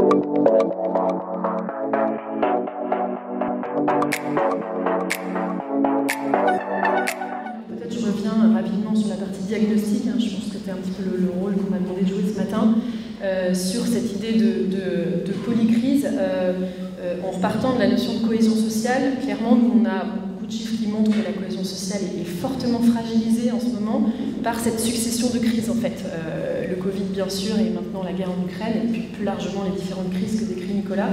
Peut-être je reviens rapidement sur la partie diagnostic. Je pense que c'était un petit peu le rôle qu'on m'a demandé de jouer ce matin. Sur cette idée de polycrise, en repartant de la notion de cohésion sociale, clairement, nous, on a beaucoup de chiffres qui montrent que la cohésion sociale est fortement fragilisée en ce moment par cette succession de crises, en fait. Le Covid, bien sûr, et maintenant la guerre en Ukraine, et puis plus largement les différentes crises que décrit Nicolas.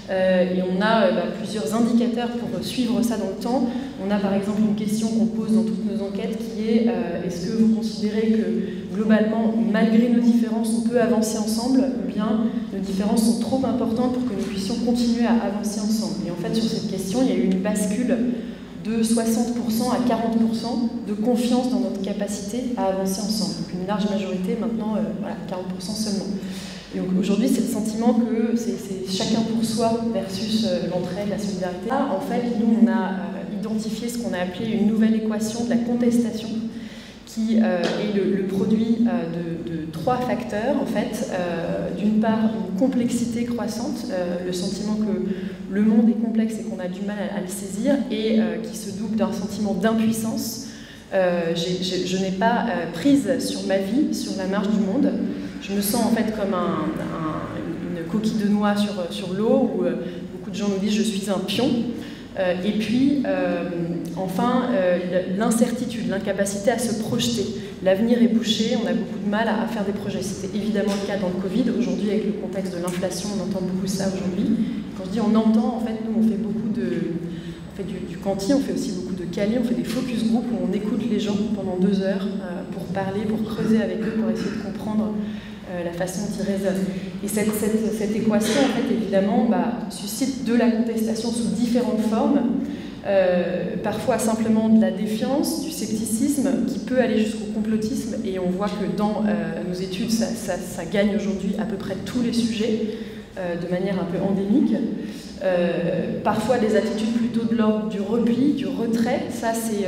Et on a plusieurs indicateurs pour suivre ça dans le temps. On a par exemple une question qu'on pose dans toutes nos enquêtes qui est est-ce que vous considérez que globalement, malgré nos différences, on peut avancer ensemble, ou bien nos différences sont trop importantes pour que nous puissions continuer à avancer ensemble. Et en fait, sur cette question, il y a eu une bascule de 60% à 40% de confiance dans notre capacité à avancer ensemble. Donc une large majorité, maintenant, voilà, 40% seulement. Et donc aujourd'hui, c'est le sentiment que c'est chacun pour soi versus l'entraide, la solidarité. Là, en fait, nous, on a identifié ce qu'on a appelé une nouvelle équation de la contestation, qui est le produit de trois facteurs, en fait. D'une part, une complexité croissante, le sentiment que le monde est complexe et qu'on a du mal à le saisir, et qui se double d'un sentiment d'impuissance. Je n'ai pas prise sur ma vie, sur la marge du monde. Je me sens en fait comme une coquille de noix sur l'eau, où beaucoup de gens nous disent je suis un pion. Et puis, enfin, l'incertitude, l'incapacité à se projeter. L'avenir est bouché, on a beaucoup de mal à faire des projets. C'était évidemment le cas dans le Covid. Aujourd'hui, avec le contexte de l'inflation, on entend beaucoup ça aujourd'hui. Quand je dis on entend, en fait, nous, on fait beaucoup du quanti, on fait aussi beaucoup de quali, on fait des focus group où on écoute les gens pendant 2 heures pour parler, pour creuser avec eux, pour essayer de comprendre la façon dont ils raisonnent. Et cette équation, en fait, évidemment, suscite de la contestation sous différentes formes, parfois simplement de la défiance, du scepticisme, qui peut aller jusqu'au complotisme, et on voit que dans nos études, ça gagne aujourd'hui à peu près tous les sujets, de manière un peu endémique. Parfois des attitudes plutôt de l'ordre du repli, du retrait. Ça, c'est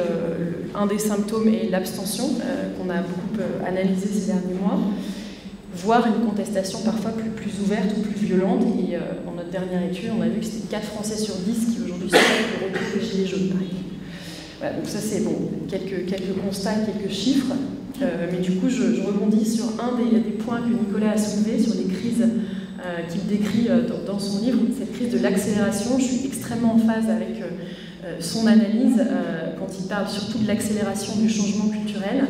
un des symptômes, et l'abstention, qu'on a beaucoup analysé ces derniers mois. Voire une contestation parfois plus ouverte ou plus violente. Et dans notre dernière étude, on a vu que c'était 4 Français sur 10 qui aujourd'hui sont pour le retour des gilets jaunes, par exemple. Voilà, donc ça, c'est bon, quelques constats, quelques chiffres. Mais du coup, je rebondis sur un des points que Nicolas a soulevé, sur les crises qu'il décrit dans son livre, cette crise de l'accélération. Je suis extrêmement en phase avec son analyse quand il parle surtout de l'accélération du changement culturel.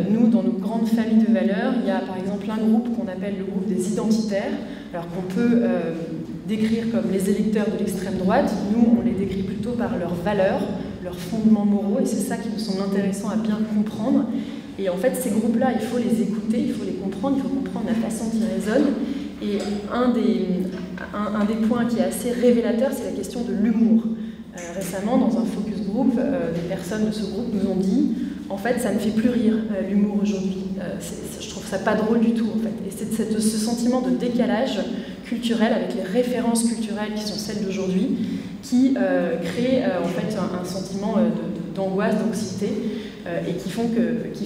Nous, dans nos grandes familles de valeurs, il y a par exemple un groupe qu'on appelle le groupe des identitaires, alors qu'on peut décrire comme les électeurs de l'extrême droite. Nous, on les décrit plutôt par leurs valeurs, leurs fondements moraux, et c'est ça qui nous semble intéressant à bien comprendre. Et en fait, ces groupes-là, il faut les écouter, il faut les comprendre, il faut comprendre la façon dont ils raisonnent. Et un des points qui est assez révélateur, c'est la question de l'humour. Récemment, dans un focus group, des personnes de ce groupe nous ont dit en fait, ça ne fait plus rire, l'humour aujourd'hui. Je trouve ça pas drôle du tout, en fait. Et c'est ce sentiment de décalage culturel avec les références culturelles qui sont celles d'aujourd'hui qui crée en fait un sentiment d'angoisse, d'anxiété, et qui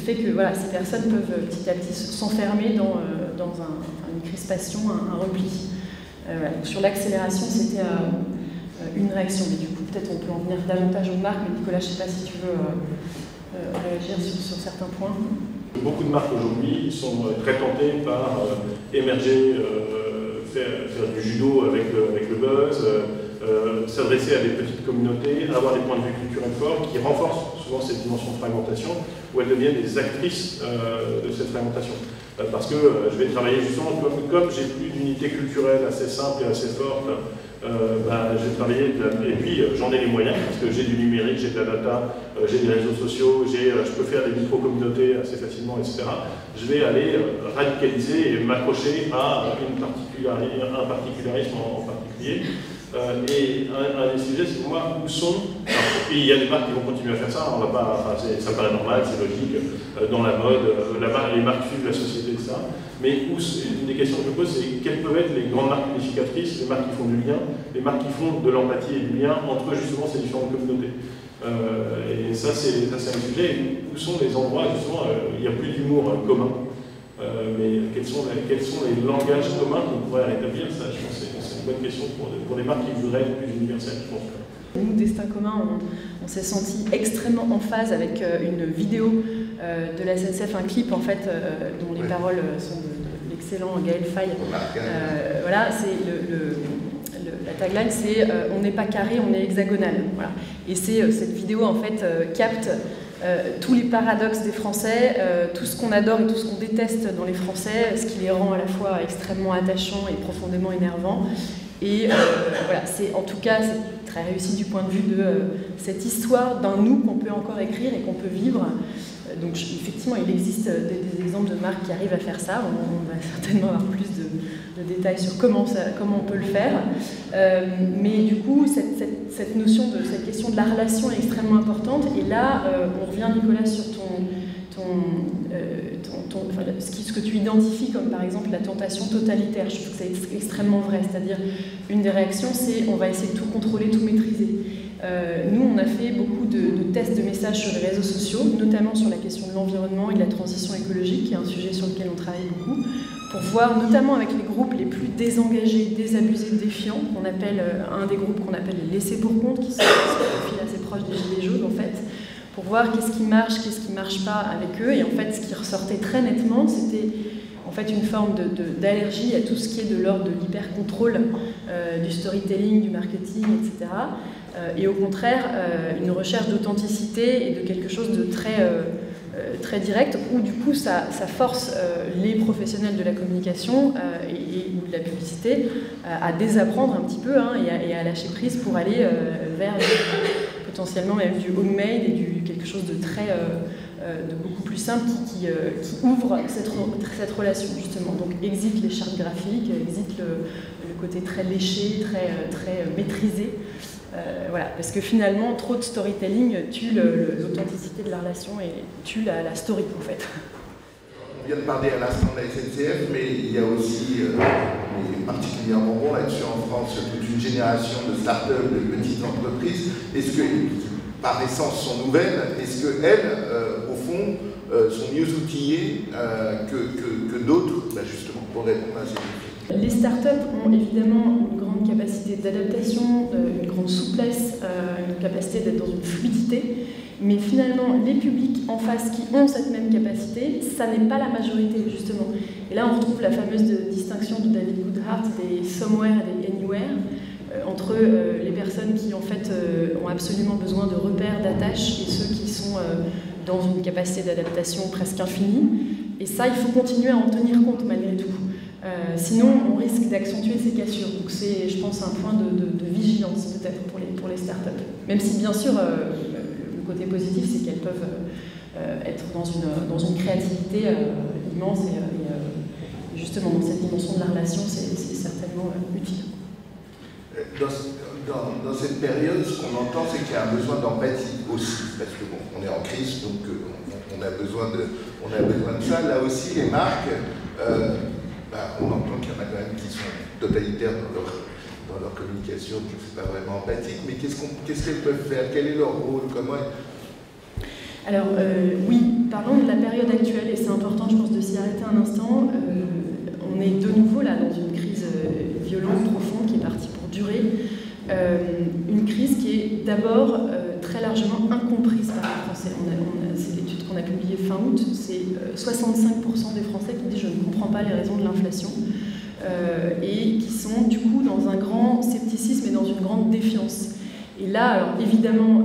fait que voilà, ces personnes peuvent petit à petit s'enfermer dans une crispation, un repli. Voilà. Donc, sur l'accélération, c'était une réaction, mais du coup, peut-être on peut en venir davantage aux marques, mais Nicolas, je ne sais pas si tu veux réagir sur certains points. Beaucoup de marques aujourd'hui sont très tentées par émerger, faire du judo avec le buzz, s'adresser à des petites communautés, avoir des points de vue culturels forts qui renforcent souvent cette dimension de fragmentation, où elles deviennent des actrices de cette fragmentation. Parce que je vais travailler justement comme j'ai plus d'unité culturelle assez simple et assez forte, j'ai travaillé, et puis j'en ai les moyens, parce que j'ai du numérique, j'ai de la data, j'ai des réseaux sociaux, je peux faire des micro-communautés assez facilement, etc. Je vais aller radicaliser et m'accrocher à un particularisme en particulier. Et un des sujets, c'est pour moi, où sont... Et il y a des marques qui vont continuer à faire ça, on va pas, ça paraît normal, c'est logique, dans la mode, les marques suivent la société, etc. Mais une des questions que je pose, c'est quelles peuvent être les grandes marques unificatrices, les marques qui font du lien, les marques qui font de l'empathie et du lien entre justement ces différentes communautés. Et ça, c'est un sujet. Où sont les endroits, justement, il n'y a plus d'humour commun. Mais quels sont les langages communs qu'on pourrait rétablir? Ça, je pense que c'est une bonne question pour les marques qui voudraient être plus universelles, je pense. Nous, Destin Commun, on s'est senti extrêmement en phase avec une vidéo de la SNCF, un clip en fait, dont les paroles sont de l'excellent Gaël Faye. Voilà, c'est la tagline, c'est on n'est pas carré, on est hexagonal. Voilà. Et cette vidéo en fait capte tous les paradoxes des Français, tout ce qu'on adore et tout ce qu'on déteste dans les Français, ce qui les rend à la fois extrêmement attachants et profondément énervants. Et voilà, en tout cas, c'est très réussi du point de vue de cette histoire d'un nous qu'on peut encore écrire et qu'on peut vivre. Donc effectivement, il existe des exemples de marques qui arrivent à faire ça. On va certainement avoir plus de détails sur comment on peut le faire. Mais du coup, cette notion de cette question de la relation est extrêmement importante. Et là, on revient, Nicolas, sur ce que tu identifies comme par exemple la tentation totalitaire. Je trouve que c'est extrêmement vrai. C'est-à-dire, une des réactions, c'est on va essayer de tout contrôler, tout maîtriser. Nous, on a fait beaucoup de tests de messages sur les réseaux sociaux, notamment sur la question de l'environnement et de la transition écologique, qui est un sujet sur lequel on travaille beaucoup, pour voir, notamment avec les groupes les plus désengagés, désabusés, défiants, qu'on appelle un des groupes qu'on appelle les laissés pour compte, qui sont des profils assez proches des gilets jaunes, en fait, pour voir qu'est-ce qui marche pas avec eux. Et en fait, ce qui ressortait très nettement, c'était en fait une forme d'allergie à tout ce qui est de l'ordre de l'hyper-contrôle, du storytelling, du marketing, etc. Et au contraire, une recherche d'authenticité et de quelque chose de très direct, où du coup ça force les professionnels de la communication ou de la publicité à désapprendre un petit peu et à lâcher prise pour aller vers potentiellement même du homemade et quelque chose de de beaucoup plus simple qui ouvre cette relation justement. Donc exit les chartes graphiques, exit le côté très léché, très maîtrisé. Voilà, parce que finalement, trop de storytelling tue l'authenticité de la relation et tue la story en fait. On vient de parler à l'instant de la SNCF, mais il y a aussi, et particulièrement bon là-dessus en France, toute une génération de start-up, de petites entreprises. Est-ce que, par essence, sont nouvelles, est-ce qu'elles, au fond, sont mieux outillées que d'autres, justement, pour répondre à ces défis? Les startups ont évidemment une grande capacité d'adaptation, une grande souplesse, une capacité d'être dans une fluidité, mais finalement les publics en face qui ont cette même capacité, ça n'est pas la majorité justement. Et là on retrouve la fameuse distinction de David Goodhart des somewhere et des anywhere, entre les personnes qui en fait ont absolument besoin de repères, d'attaches, et ceux qui sont dans une capacité d'adaptation presque infinie. Et ça, il faut continuer à en tenir compte malgré tout. Sinon, on risque d'accentuer ces cassures. Donc c'est, je pense, un point de vigilance peut-être pour les startups. Même si, bien sûr, le côté positif, c'est qu'elles peuvent être dans une créativité immense et justement, dans cette dimension de la relation, c'est certainement utile. Dans cette période, ce qu'on entend, c'est qu'il y a un besoin d'empathie aussi, parce que bon, on est en crise, donc on a besoin de ça. Là aussi, les marques, on entend qu'il y en a quand même qui sont totalitaires dans leur communication, que c'est pas vraiment empathique, mais qu'est-ce qu'elles peuvent faire? Quel est leur rôle? Comment Alors oui, parlons de la période actuelle, et c'est important, je pense, de s'y arrêter un instant. On est de nouveau là dans une crise violente, profonde, qui est partie pour durer. Une crise qui est d'abord très largement incomprise par les Français. C'est l'étude qu'on a publiée fin août, c'est 65% des Français qui disent « je ne comprends pas les raisons de l'inflation » et qui sont du coup dans un grand scepticisme et dans une grande défiance. Et là, alors évidemment,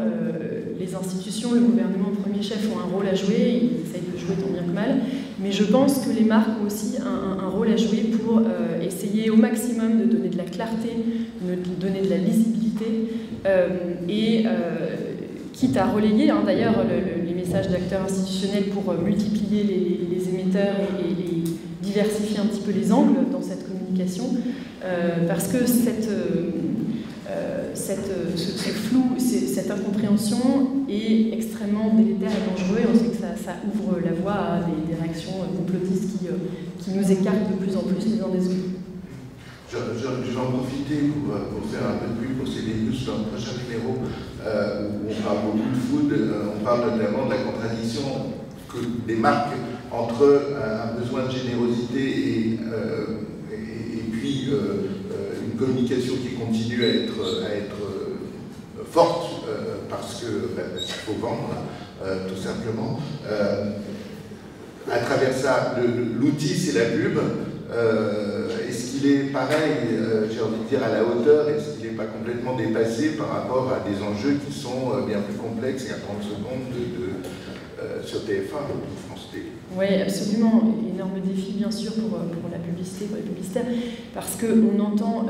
les institutions, le gouvernement au premier chef ont un rôle à jouer, ils essayent de jouer tant bien que mal, mais je pense que les marques ont aussi un rôle à jouer pour essayer au maximum de donner de la clarté, de donner de la lisibilité, et quitte à relayer d'ailleurs les messages d'acteurs institutionnels pour multiplier les émetteurs et diversifier un petit peu les angles dans cette communication, parce que ce flou, cette incompréhension est extrêmement délétère et dangereux, et on sait que ça ouvre la voie à des réactions complotistes qui nous écartent de plus en plus les uns des autres. J'en profitais pour faire un peu de pub pour CB News dans le prochain numéro où on parle beaucoup de food. On parle notamment de la contradiction que des marques entre un besoin de générosité et puis une communication qui continue à être forte parce qu'il faut vendre, tout simplement. À travers ça, l'outil, c'est la pub. Est-ce qu'il est pareil, j'ai envie de dire, à la hauteur? Est-ce qu'il n'est pas complètement dépassé par rapport à des enjeux qui sont bien plus complexes et à 30 secondes sur TF1 ou France Télé? Oui, absolument. Énorme défi, bien sûr, pour la publicité, pour les publicitaires, parce qu'on entend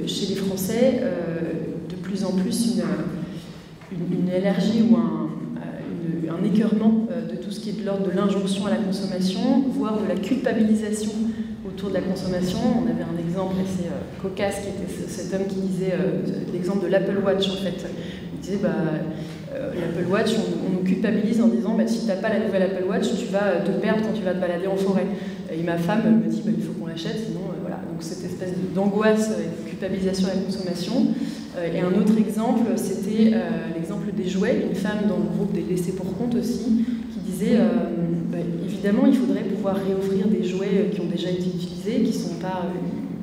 chez les Français de plus en plus une allergie ou un écœurement de tout ce qui est de l'ordre de l'injonction à la consommation, voire de la culpabilisation autour de la consommation. On avait un exemple assez cocasse qui était cet homme qui disait l'exemple de l'Apple Watch en fait. Il disait l'Apple Watch, on nous culpabilise en disant si tu n'as pas la nouvelle Apple Watch, tu vas te perdre quand tu vas te balader en forêt. Et ma femme me dit il faut qu'on l'achète, sinon voilà. Donc cette espèce d'angoisse et de culpabilisation à la consommation. Et un autre exemple, c'était l'exemple des jouets. Une femme dans le groupe des laissés pour compte aussi, qui disait évidemment il faudrait pouvoir réoffrir des jouets qui ont déjà été utilisés, qui ne sont pas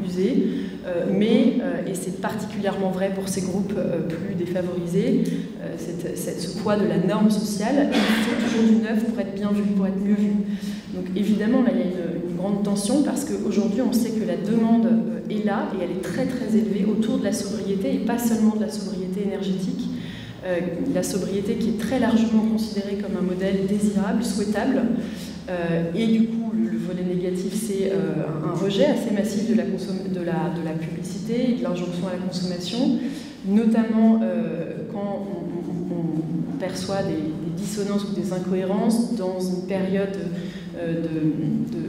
usés, et c'est particulièrement vrai pour ces groupes plus défavorisés, ce poids de la norme sociale, il faut toujours du neuf pour être bien vu, pour être mieux vu. Donc évidemment, là, il y a une grande tension parce qu'aujourd'hui, on sait que la demande est là et elle est très très élevée autour de la sobriété et pas seulement de la sobriété énergétique. La sobriété qui est très largement considérée comme un modèle désirable, souhaitable. Et du coup, le volet négatif, c'est un rejet assez massif de la publicité et de l'injonction à la consommation, notamment quand on perçoit des dissonances ou des incohérences dans une période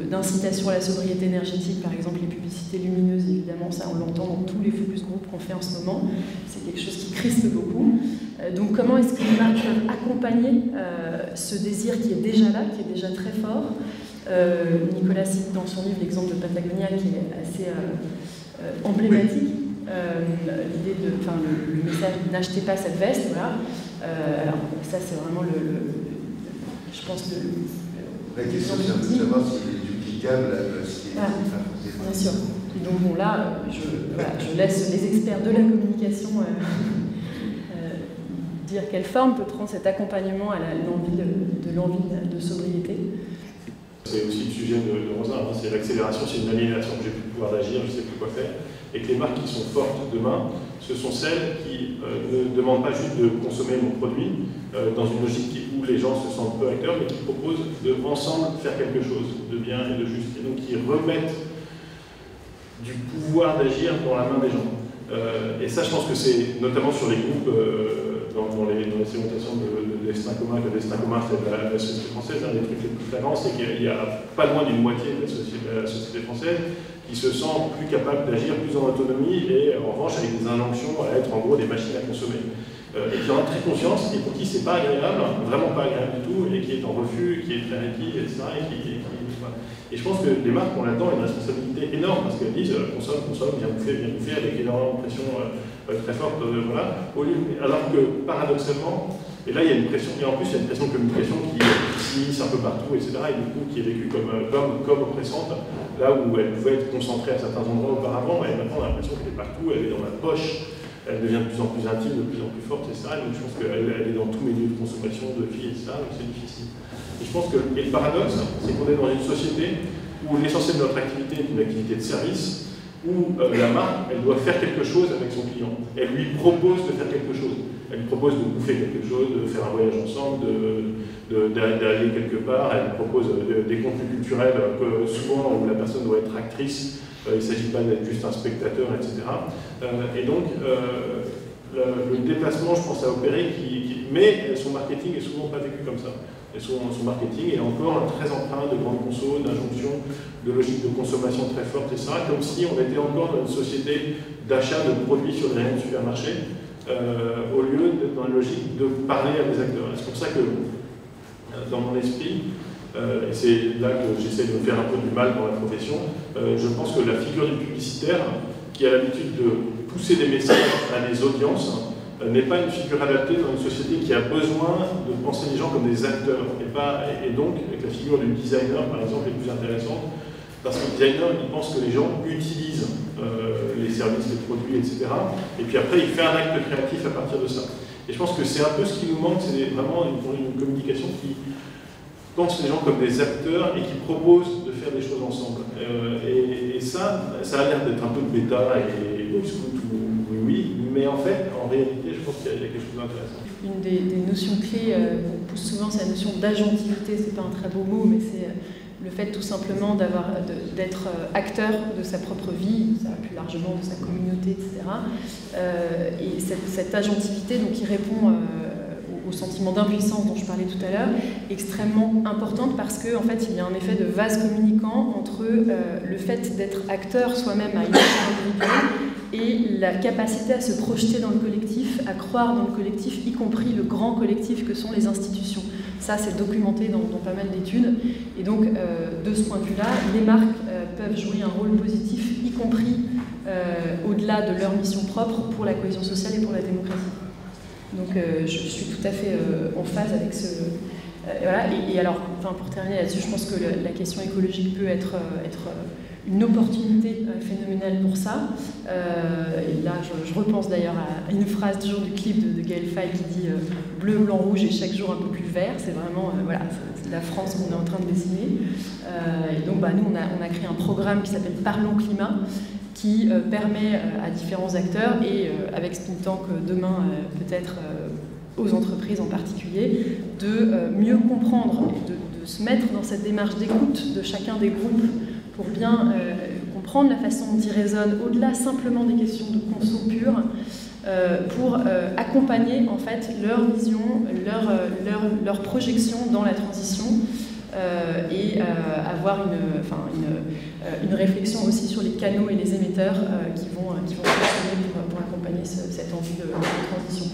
d'incitation à la sobriété énergétique, par exemple les publicités lumineuses, évidemment, ça on l'entend dans tous les focus group qu'on fait en ce moment, c'est quelque chose qui crispe beaucoup. Donc comment est-ce que les marques peuvent accompagner ce désir qui est déjà là, qui est déjà très fort? Nicolas cite dans son livre l'exemple de Patagonia qui est assez emblématique. L'idée le message « n'achetez pas cette veste », voilà. Alors ça c'est vraiment je pense la question c'est de savoir s'il est duplicable, bien sûr. Et donc bon là, je laisse les experts de la communication dire quelle forme peut prendre cet accompagnement à l'envie de sobriété. C'est aussi le sujet de Rosa, c'est l'accélération, c'est une aliénation, j'ai plus le pouvoir d'agir, je ne sais plus quoi faire. Et que les marques qui sont fortes demain, ce sont celles qui ne demandent pas juste de consommer mon produit dans une logique où les gens se sentent peu acteurs, mais qui proposent ensemble faire quelque chose de bien et de juste. Et donc qui remettent du pouvoir d'agir dans la main des gens. Et ça, je pense que c'est notamment sur les groupes, dans les segmentations de destin commun. Le destin commun, c'est de la société française. Un des trucs les plus flagrants, c'est qu'il y a pas loin d'une moitié de la société française qui se sent plus capable d'agir plus en autonomie et en revanche avec des injonctions à être en gros des machines à consommer. Et qui en a très conscience et pour qui c'est pas agréable, vraiment pas agréable du tout, et qui est en refus, qui est très rétif, etc. Et je pense que les marques ont là-dedans une responsabilité énorme parce qu'elles disent consomme, bien bouffer, avec énormément de pression très forte, voilà. Alors que paradoxalement, et là il y a une pression, et en plus il y a une pression de communication qui s'immisce un peu partout, etc. Et du coup qui est vécue comme oppressante, là où elle pouvait être concentrée à certains endroits auparavant, et maintenant on a l'impression qu'elle est partout, elle est dans la poche. Elle devient de plus en plus intime, de plus en plus forte, etc. Et donc je pense qu'elle est dans tous les lieux de consommation, de vie, etc. Donc c'est difficile. Et je pense que le paradoxe, c'est qu'on est dans une société où l'essentiel de notre activité est une activité de service, où la marque, elle doit faire quelque chose avec son client. Elle lui propose de faire quelque chose. Elle lui propose de bouffer quelque chose, de faire un voyage ensemble, d'aller quelque part. Elle lui propose des contenus culturels, souvent où la personne doit être actrice. Il ne s'agit pas d'être juste un spectateur, etc. Et donc, le déplacement, je pense, à opérer, mais son marketing est souvent pas vécu comme ça. Et son marketing est encore très empreint de grandes consos, d'injonctions, de logique de consommation très forte, etc. Comme si on était encore dans une société d'achat de produits sur les rayons de supermarché, au lieu d'être dans la logique de parler à des acteurs. C'est pour ça que, dans mon esprit, et c'est là que j'essaie de me faire un peu du mal dans la profession, je pense que la figure du publicitaire, qui a l'habitude de pousser des messages à des audiences, n'est pas une figure adaptée dans une société qui a besoin de penser les gens comme des acteurs. Et donc, avec la figure du designer, par exemple, est plus intéressante, parce que le designer, il pense que les gens utilisent les services, les produits, etc. Et puis après, il fait un acte créatif à partir de ça. Et je pense que c'est un peu ce qui nous manque, c'est vraiment une communication qui pense les gens comme des acteurs et qui propose de faire des choses ensemble. Et ça a l'air d'être un peu de bêta et Boy Scout ou oui, mais en fait, en réalité, je pense qu'il y a quelque chose d'intéressant. Une des notions clés qu'on pousse souvent, c'est la notion d'agentivité. C'est pas un très beau mot, mais c'est le fait tout simplement d'être acteur de sa propre vie, ça va plus largement de sa communauté, etc. Et cette agentivité, donc, qui répond au sentiment d'impuissance dont je parlais tout à l'heure, extrêmement importante parce qu'en fait, il y a un effet de vase communicant entre le fait d'être acteur soi-même à une échelle individuelle et la capacité à se projeter dans le collectif, à croire dans le collectif, y compris le grand collectif que sont les institutions. Ça, c'est documenté dans pas mal d'études. Et donc, de ce point de vue-là, les marques peuvent jouer un rôle positif, y compris au-delà de leur mission propre pour la cohésion sociale et pour la démocratie. Donc, je suis tout à fait en phase avec ce... voilà. Et alors, enfin, pour terminer là-dessus, je pense que la question écologique peut être une opportunité phénoménale pour ça. Et là, je repense d'ailleurs à une phrase toujours du clip de Gaël Faye qui dit bleu, blanc, rouge et chaque jour un peu plus vert. C'est vraiment voilà, c'est la France qu'on est en train de dessiner. Et donc, nous, on a créé un programme qui s'appelle Parlons Climat, qui permet à différents acteurs et avec think tank demain peut-être aux entreprises en particulier, de mieux comprendre et de se mettre dans cette démarche d'écoute de chacun des groupes pour bien comprendre la façon dont ils résonnent au-delà simplement des questions de conso pure, pour accompagner en fait leur vision, leur projection dans la transition et avoir une réflexion aussi sur les canaux et les émetteurs qui vont fonctionner pour accompagner cette envie de transition.